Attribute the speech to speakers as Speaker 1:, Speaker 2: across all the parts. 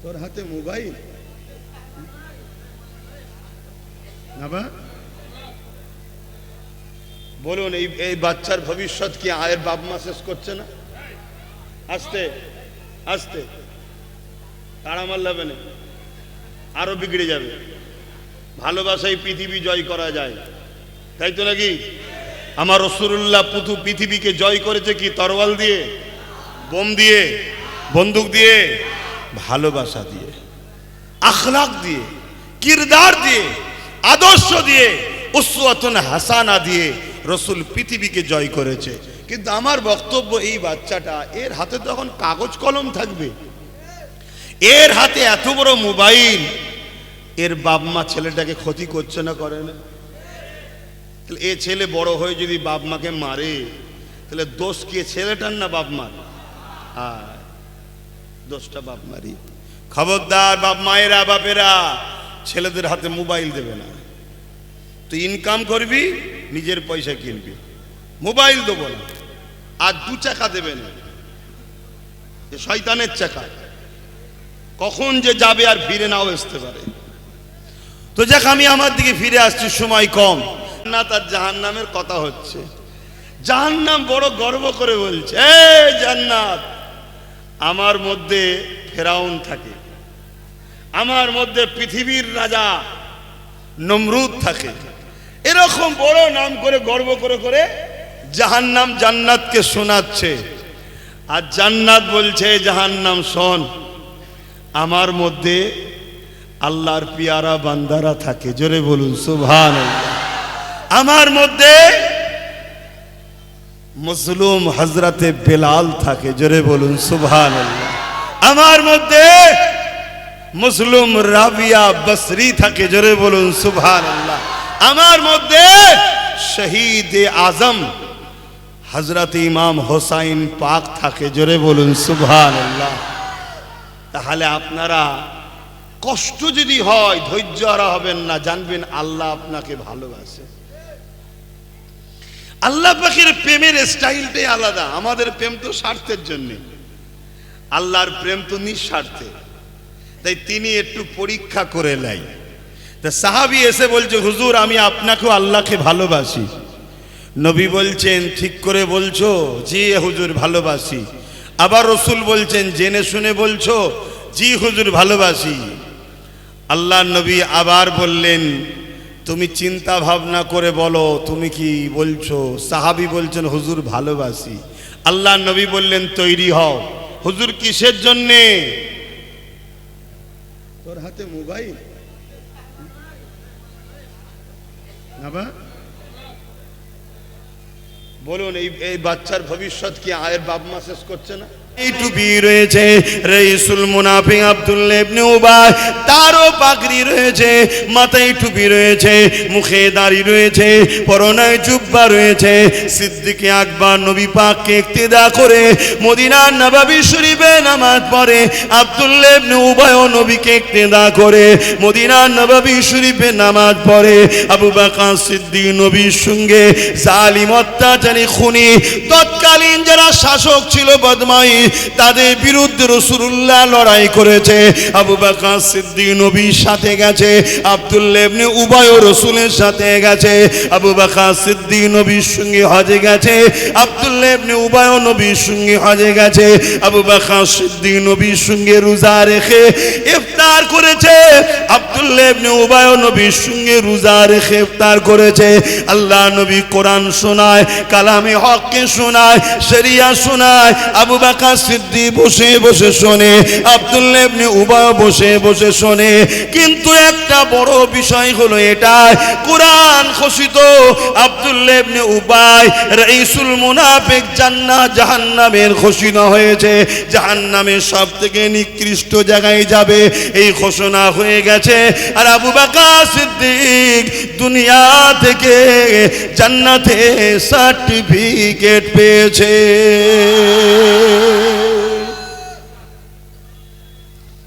Speaker 1: তোর হাতে মোবাইল না বা বলুন, এই বাচ্চার ভবিষ্যৎ কি আয়ের বাপ মা শেষ করছে না? আস্তে আস্তে তাড়া মারলাবে না, আরো বিগড়ে যাবে। ভালোবাসায় পৃথিবী জয় করা যায়, তাই তো নাকি? আমার রাসূলুল্লাহ পৃথিবীকে জয় করেছে কি? তরোয়াল দিয়ে, বোম দিয়ে, বন্দুক দিয়ে? ভালোবাসা দিয়ে, আখলাক দিয়ে, কিরদার দিয়ে, আদর্শ দিয়ে, উসওয়াতুন হাসানা দিয়ে রাসূল পৃথিবীকে জয় করেছে। কিন্তু আমার বক্তব্য, এই বাচ্চাটা, এর হাতে তখন কাগজ কলম থাকবে, এর হাতে এত বড় মোবাইল, এর বাপ মা ছেলেটাকে ক্ষতি করছে না, করে না? তাহলে এ ছেলে বড় হয়ে যদি বাপ মাকে মারে, তাহলে দোষ কে, ছেলেটার না বাপ মার? আর দোষটা বাপ মারি। খবরদার বাপ মায়েরা, বাপেরা ছেলেদের হাতে মোবাইল দেবে না। তুই ইনকাম করবি, নিজের পয়সা কিনবি, মোবাইল দেবো না। আর 2 চাকা দেবে না, শয়তানের চাকা, কখন যে যাবে আর ফিরে নাও আসতে পারে। তো যাক, আমি আমার দিকে ফিরে আসছি, সময় কম। জান্নাত আর জাহান্নামের কথা হচ্ছে। জাহান্নাম বড় গর্ব করে বলছে, এই জান্নাত, আমার মধ্যে ফেরাউন থাকে, আমার মধ্যে পৃথিবীর রাজা নমরুদ থাকে। এরকম বড় নাম করে, গর্ব করে করে জাহান্নাম জান্নাতকে শোনাচ্ছে। আর জান্নাত বলছে, জাহান্নাম শোন, আমার মধ্যে আল্লাহর পিয়ারা বান্দারা থাকে। জোরে বলুন সুবহানাল্লাহ। আমার মধ্যে মজলুম হযরতে বেলাল থাকে। জোরে বলুন সুবহানাল্লাহ। আমার মধ্যে মজলুম রাবিয়া বসরি থাকে। জোরে বলুন সুবহানাল্লাহ। আমার মধ্যে শহীদ আজম হযরত ইমাম হোসাইন পাক থাকে। জোরে বলুন সুবহানাল্লাহ। তাহলে আপনারা কষ্ট যদি হয়, ধৈর্য হারা হবেন না, জানবেন আল্লাহ আপনাকে ভালোবাসে। আল্লাহ পাকের প্রেমের স্টাইলটাই আলাদা। আমাদের প্রেম তো স্বার্থের জন্য, আল্লাহর প্রেম তো নিঃস্বার্থে। তাই তিনি একটু পরীক্ষা করে নেয়। তা সাহাবী এসে বলছে, হুজুর আমি আপনাকেও আল্লাহকে ভালোবাসি। নবী বলছেন, ঠিক করে বলছো? জি হুজুর ভালোবাসি। আবার রাসূল বলছেন, জেনে শুনে বলছো? জি হুজুর ভালোবাসি। আল্লাহ নবী আবার বললেন, তুমি চিন্তা ভাবনা করে বলো তুমি কি বলছো। সাহাবী বলছেন, হুজুর ভালোবাসি। আল্লাহ নবী বললেন, তৈরি হও। হুজুর কিসের জন্যে? তোর হাতে মোবাইল না বা বলুন, এই বাচ্চার ভবিষ্যৎ কি আয়ের বাপ মা শেষ করছে না? এই টুপি রয়েছে রাইসুল মুনাফিক আব্দুল্লাহ ইবনে উবাই, তারও পাগড়ি রয়েছে, মাথায় টুপি রয়েছে, মুখে দাড়ি রয়েছে, পরনায় জুব্বা রয়েছে। সিদ্দিকে আকবর নবী পাককে ইক্তেদা করে মদিনার নববী শরীফে নামাজ পড়ে। আব্দুল্লাহ ইবনে উবাই ও নবীকে ইক্তেদা করে মদিনার নববী শরীফে নামাজ পড়ে। আবু বকর সিদ্দিক নবীর সঙ্গে জালিম, অত্যাচারী, খুনি, তৎকালীন যারা শাসক ছিল বদমাই, তাদের বিরুদ্ধে রাসূলুল্লাহ লড়াই করেছে। আবু বকর সিদ্দিক নবীর সাথে গেছে, আব্দুল্লাহ ইবনে উবাই ও রাসূলের সাথে গেছে। আবু বকর সিদ্দিক নবীর সঙ্গে হজে গেছে, আব্দুল্লাহ ইবনে উবাই ও নবীর সঙ্গে হজে গেছে। আবু বকর সিদ্দিক নবীর সঙ্গে রোজা রেখে ইফতার করেছে, আব্দুল্লাহ ইবনে উবাই ও নবীর সঙ্গে রোজা রেখে ইফতার করেছে। আল্লাহ নবী কোরআন শোনায়, কালামে হককে শোনায়, শরিয়া শোনায়। আবু বকর সিদ্দিক বসে বসে শোনে, আব্দুল্লাহ ইবনে উবাই বসে বসে শোনে। কিন্তু একটা বড় বিষয় হলো এটা, কোরআন ঘোষিত আব্দুল্লাহ ইবনে উবাই রাইসুল মুনাফিক, জান্নাত জাহান্নামের ঘোষণা হয়েছে, জাহান্নামের সবথেকে নিকৃষ্ট জায়গায় যাবে, এই ঘোষণা হয়ে গেছে। আর আবু বকর সিদ্দিক দুনিয়া থেকে জান্নাতে সার্টিফিকেট পেয়েছে।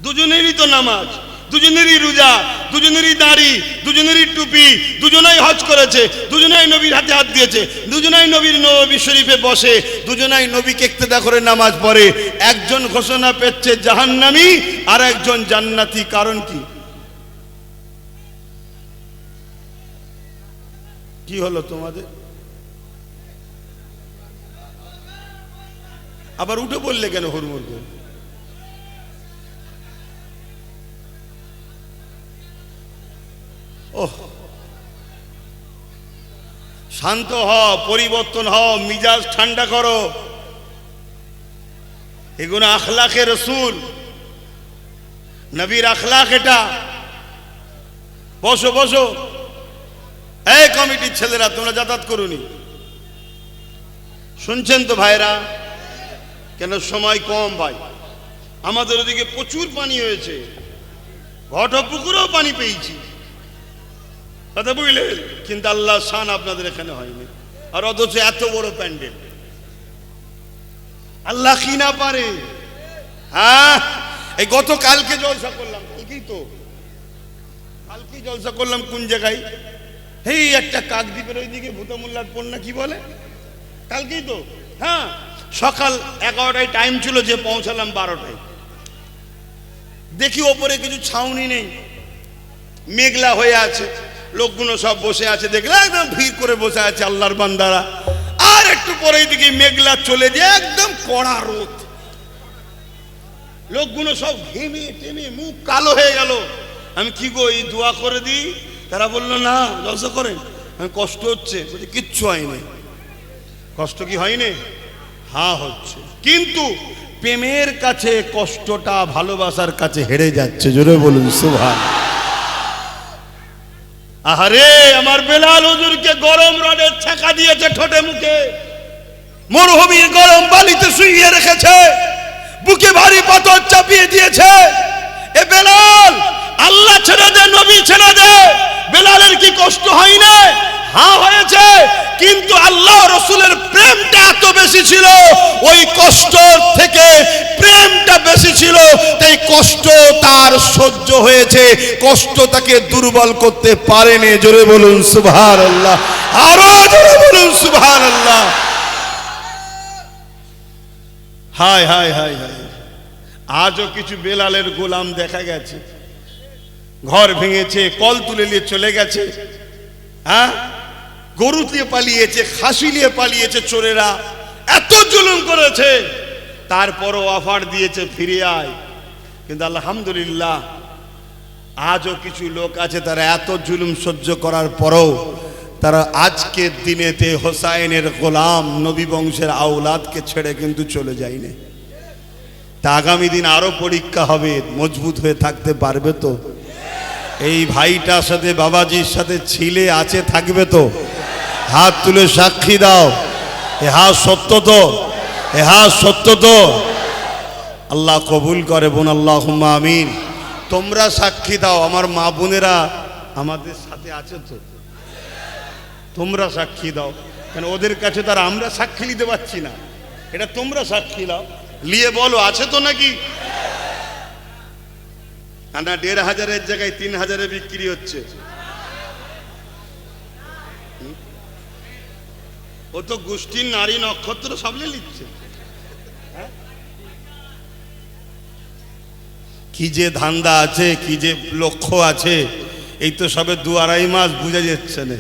Speaker 1: দুজনেরই তো নামাজ, দুজনেরই রোজা, দুজনেরই দাড়ি, দুজনেরই টুপি, দুজনাই হজ করেছে, দুজনাই নবীর হাতে হাত দিয়েছে, দুজনাই নবী শরীফে বসে, দুজনাই নবীকে ইক্তেদা করে নামাজ পড়ে। একজন ঘোষণা পেচ্ছে জাহান্নামী আর একজন জান্নাতি। কারণ কি? কি হলো তোমাদের? আবার উঠে বললে কেন হুড়মুড় করে? ওহ, শান্ত হও, পরিবর্তন হও, মিজাজ ঠান্ডা করো। এগুলো আখলাকে রসুল, নবীর আখলাক এটা। বসো বসো। এই কমিটির ছেলেরা, তোমরা যাতায়াত করুনি, শুনছেন তো ভাইরা? কেন সময় কম ভাই, আমাদের ওদিকে প্রচুর পানি হয়েছে, ঘটপুকুরেও পানি পেয়েছি, কথা বুঝলেন? কিন্তু আল্লাহ শান আপনাদের এখানে হয়নি। আর অথচ এত বড় প্যান্ডেল, আল্লাহ কি না পারে? হ্যাঁ, এই গতকালকে জলসা করলাম, কালকেই জলসা করলাম। কোন জায়গায়? এই একটা কাকদ্বীপের ওইদিকে ভূতমুল্লার পন্না কি বলে, কালকেই তো। হ্যাঁ, সকাল 11টায় টাইম ছিল, যে পৌঁছালাম 12টায়। দেখি ওপরে কিছু ছাউনি নেই, মেঘলা হয়ে আছে, লোকগুলো সব বসে আছে, দেখলে একদম ভিড় করে বসে আছে আল্লাহর বান্দারা। আর একটু পরে দিকে মেঘলা চলে যায়, একদম কড়া রোদ, লোকগুলো সব ঘেমে টেমে মুখ কালো হয়ে গেল। আমি কি গো, এই দোয়া করে দিই? তারা বললো না, জলসা করেন। আমি কষ্ট হচ্ছে, বলছি কিচ্ছু হয়নি। কষ্ট কি হয়নি? হ্যাঁ হচ্ছে, কিন্তু প্রেমের কাছে কষ্টটা ভালোবাসার কাছে হেরে যাচ্ছে। জোরে বলুন সুবহান। আহারে, আমার বেলাল হুজুরকে গরম রডের ছ্যাঁকা দিয়েছে ঠোঁটে মুখে, মরুভূমির গরম বালিতে শুইয়ে রেখেছে, বুকে ভারী পাথর চাপিয়ে দিয়েছে। এ বেলাল, আল্লাহ ছেড়ে দে, নবী ছেড়ে দে। বেলালের কি কষ্ট হয় না? হ্যাঁ হয়েছে, কিন্তু আল্লাহ রসুলের প্রেমটা এত বেশি ছিল, ওই কষ্ট থেকে প্রেমটা বেশি ছিল, তাই কষ্ট তার সহ্য হয়েছে, কষ্ট তাকে দুর্বল করতে পারেনি। জোরে বলুন সুবহানাল্লাহ, আরো জোরে বলুন সুবহানাল্লাহ। হায় হায় হায় হায়, আজও কিছু বেলালের গোলাম দেখা গেছে, ঘর ভেঙেছে, কল তুলে নিয়ে চলে গেছে। হ্যাঁ, গরু দিয়ে পালিয়েছে, খাসি নিয়ে পালিয়েছে চোরেরা, এত জুলুম করেছে, তারপরও অফার দিয়েছে ফিরে আয়। কিন্তু আলহামদুলিল্লাহ আজও কিছু লোক আছে, তারা এত জুলুম সহ্য করার পরও তারা আজকের দিনেতে হোসাইনের গোলাম, নবী বংশের আওলাদকে ছেড়ে কিন্তু চলে যায়নি। তা আগামী দিন আরো পরীক্ষা হবে, মজবুত হয়ে থাকতে পারবে তো? এই ভাইটার সাথে, বাবাজির সাথে ছিলে আছে, থাকবে তো? হাত তুলে সাক্ষী দাও, এ হাত সত্য তো? এ হাত সত্য তো? আল্লাহ কবুল করে বোন, আল্লাহুম্মা আমিন। তোমরা সাক্ষী দাও, আমার মা বোনেরা আমাদের সাথে আছে তো? তোমরা সাক্ষী দাও, কেন ওদের কাছে তার আমরা সাক্ষী নিতে পারছি না, এটা তোমরা সাক্ষী দাও, নিয়ে বলো আছে তো নাকি? না 1500-এর জায়গায় 3000-এ বিক্রি হচ্ছে। ও তো গোষ্ঠীর নারী নক্ষত্র সামলে নিচ্ছে। কি যে ধান্দা আছে, কি যে লক্ষ্য আছে, এই তো সবে 2-2.5 মাস বুঝা যাচ্ছে না।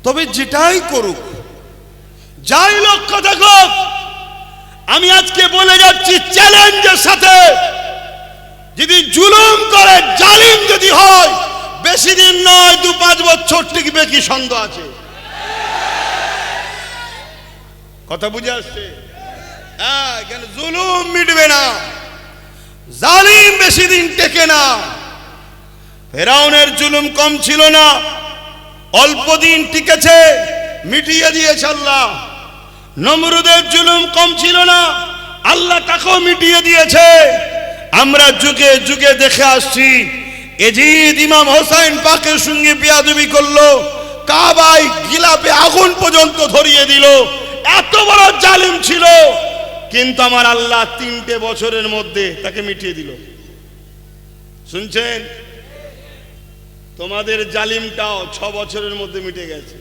Speaker 1: তবে যেটাই করুক, যাই লক্ষ্য থাকুক, আমি আজকে বলে যাচ্ছি চ্যালেঞ্জের সাথে, যদি জুলুম করে, জালিম যদি হয়, বেশি দিন নয়, 2-5 বছর টিকবে কি সন্দেহ আছে? কথা বুঝে আসছে? হ্যাঁ, কেন জুলুম মিটবে না, জালিম বেশি দিন টেকে না। ফেরাউনের জুলুম কম ছিল না, অল্প দিন টিকেছে, মিটিয়ে দিয়েছে আল্লাহ। নমরুদের জুলুম কম ছিল না, আল্লাহ তাকেও মিটিয়ে দিয়েছে। আমরা যুগে যুগে দেখে আসছি, এজিদ ইমাম হোসাইন পাকের সঙ্গে বেয়াদবি করলো, কাবায় গিলাপে আগুন পর্যন্ত ধরিয়ে দিল, এত বড় জালিম ছিল, কিন্তু আমার আল্লাহ 3টে বছরের মধ্যে তাকে মিটিয়ে দিল। শুনছেন? তোমাদের জালিমটাও 6 বছরের মধ্যে মিটে গেছে।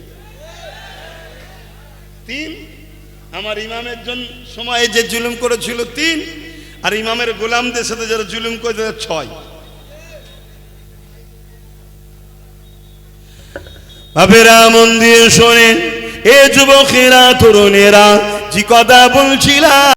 Speaker 1: আমার ইমামের জন্য সময়ে যে জুলুম করেছিল 3, আর ইমামের গোলামদের সাথে যারা জুলুম করেছে 6। বাবেরা মন দিয়ে শোনেন, এ যুবকেরা তরুণেরা যে কথা বলছিলাম